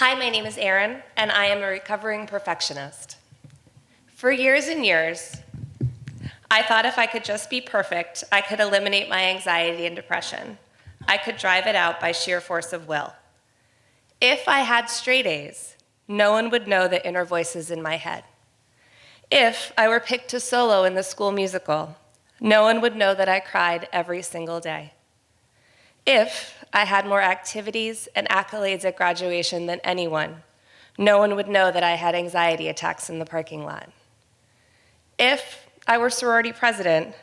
Hi, my name is Erin, and I am a recovering perfectionist. For years and years, I thought if I could just be perfect, I could eliminate my anxiety and depression. I could drive it out by sheer force of will. If I had straight A's, no one would know the inner voices in my head. If I were picked to solo in the school musical, no one would know that I cried every single day. If I had more activities and accolades at graduation than anyone, no one would know that I had anxiety attacks in the parking lot. If I were sorority president,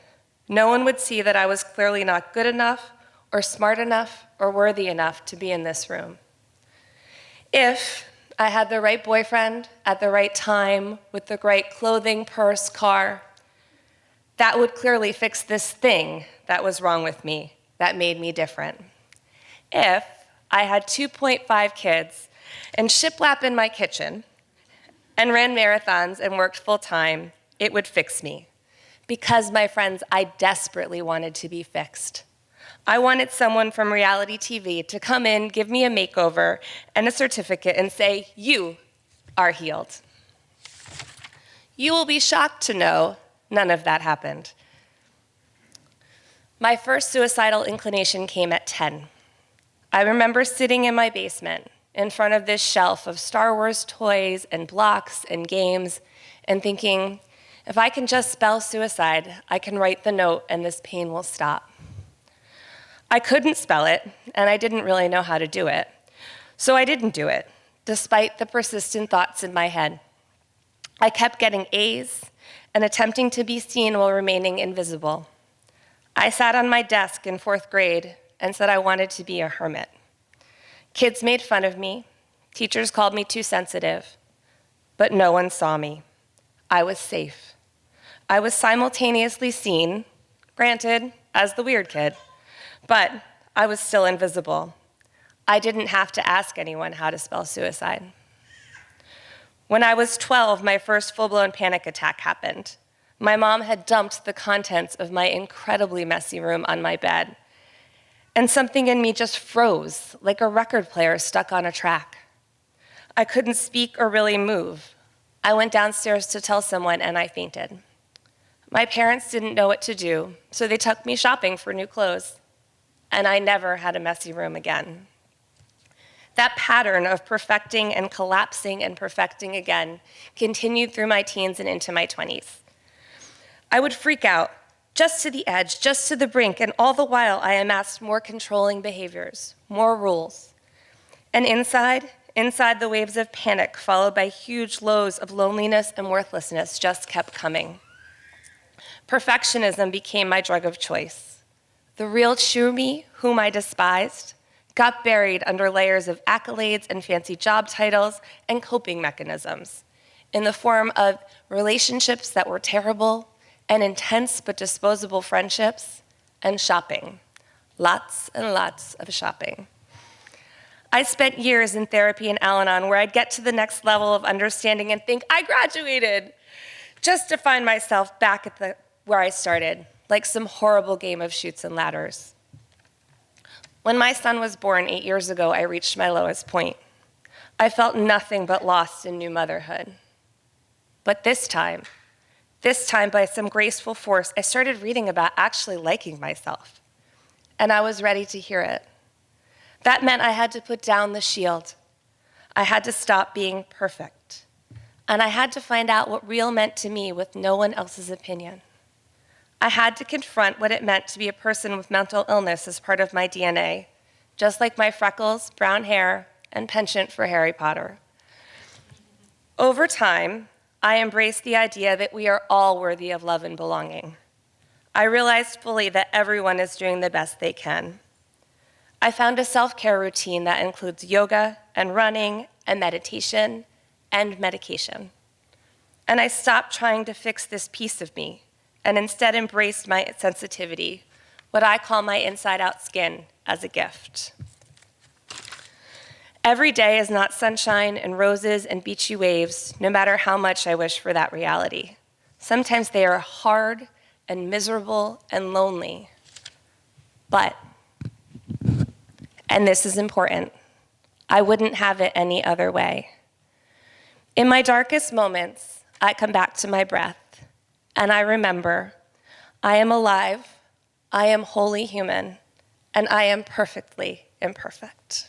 no one would see that I was clearly not good enough or smart enough or worthy enough to be in this room. If I had the right boyfriend at the right time with the right clothing, purse, car, that would clearly fix this thing that was wrong with me, that made me different. If I had 2.5 kids and shiplap in my kitchen and ran marathons and worked full-time, it would fix me. Because, my friends, I desperately wanted to be fixed. I wanted someone from reality TV to come in, give me a makeover and a certificate and say, "You are healed." You will be shocked to know none of that happened. My first suicidal inclination came at 10. I remember sitting in my basement in front of this shelf of Star Wars toys and blocks and games and thinking, if I can just spell suicide, I can write the note and this pain will stop. I couldn't spell it, and I didn't really know how to do it. So I didn't do it, despite the persistent thoughts in my head. I kept getting A's and attempting to be seen while remaining invisible. I sat on my desk in 4th grade and said I wanted to be a hermit. Kids made fun of me. Teachers called me too sensitive. But no one saw me. I was safe. I was simultaneously seen, granted, as the weird kid, but I was still invisible. I didn't have to ask anyone how to spell suicide. When I was 12, my first full-blown panic attack happened. My mom had dumped the contents of my incredibly messy room on my bed, and something in me just froze, like a record player stuck on a track. I couldn't speak or really move. I went downstairs to tell someone, and I fainted. My parents didn't know what to do, so they took me shopping for new clothes, and I never had a messy room again. That pattern of perfecting and collapsing and perfecting again continued through my teens and into my 20s. I would freak out, just to the edge, just to the brink, and all the while I amassed more controlling behaviors, more rules. And inside the waves of panic, followed by huge lows of loneliness and worthlessness, just kept coming. Perfectionism became my drug of choice. The real true me, whom I despised, got buried under layers of accolades and fancy job titles and coping mechanisms in the form of relationships that were terrible and intense but disposable friendships and shopping. Lots and lots of shopping. I spent years in therapy in Al-Anon where I'd get to the next level of understanding and think, I graduated, just to find myself back at where I started, like some horrible game of Chutes and Ladders. When my son was born 8 years ago, I reached my lowest point. I felt nothing but lost in new motherhood. But this time, by some graceful force, I started reading about actually liking myself. And I was ready to hear it. That meant I had to put down the shield. I had to stop being perfect. And I had to find out what real meant to me with no one else's opinion. I had to confront what it meant to be a person with mental illness as part of my DNA, just like my freckles, brown hair, and penchant for Harry Potter. Over time, I embraced the idea that we are all worthy of love and belonging. I realized fully that everyone is doing the best they can. I found a self-care routine that includes yoga and running and meditation and medication. And I stopped trying to fix this piece of me and instead embraced my sensitivity, what I call my inside-out skin, as a gift. Every day is not sunshine and roses and beachy waves, no matter how much I wish for that reality. Sometimes they are hard and miserable and lonely. But, and this is important, I wouldn't have it any other way. In my darkest moments, I come back to my breath, and I remember I am alive, I am wholly human, and I am perfectly imperfect.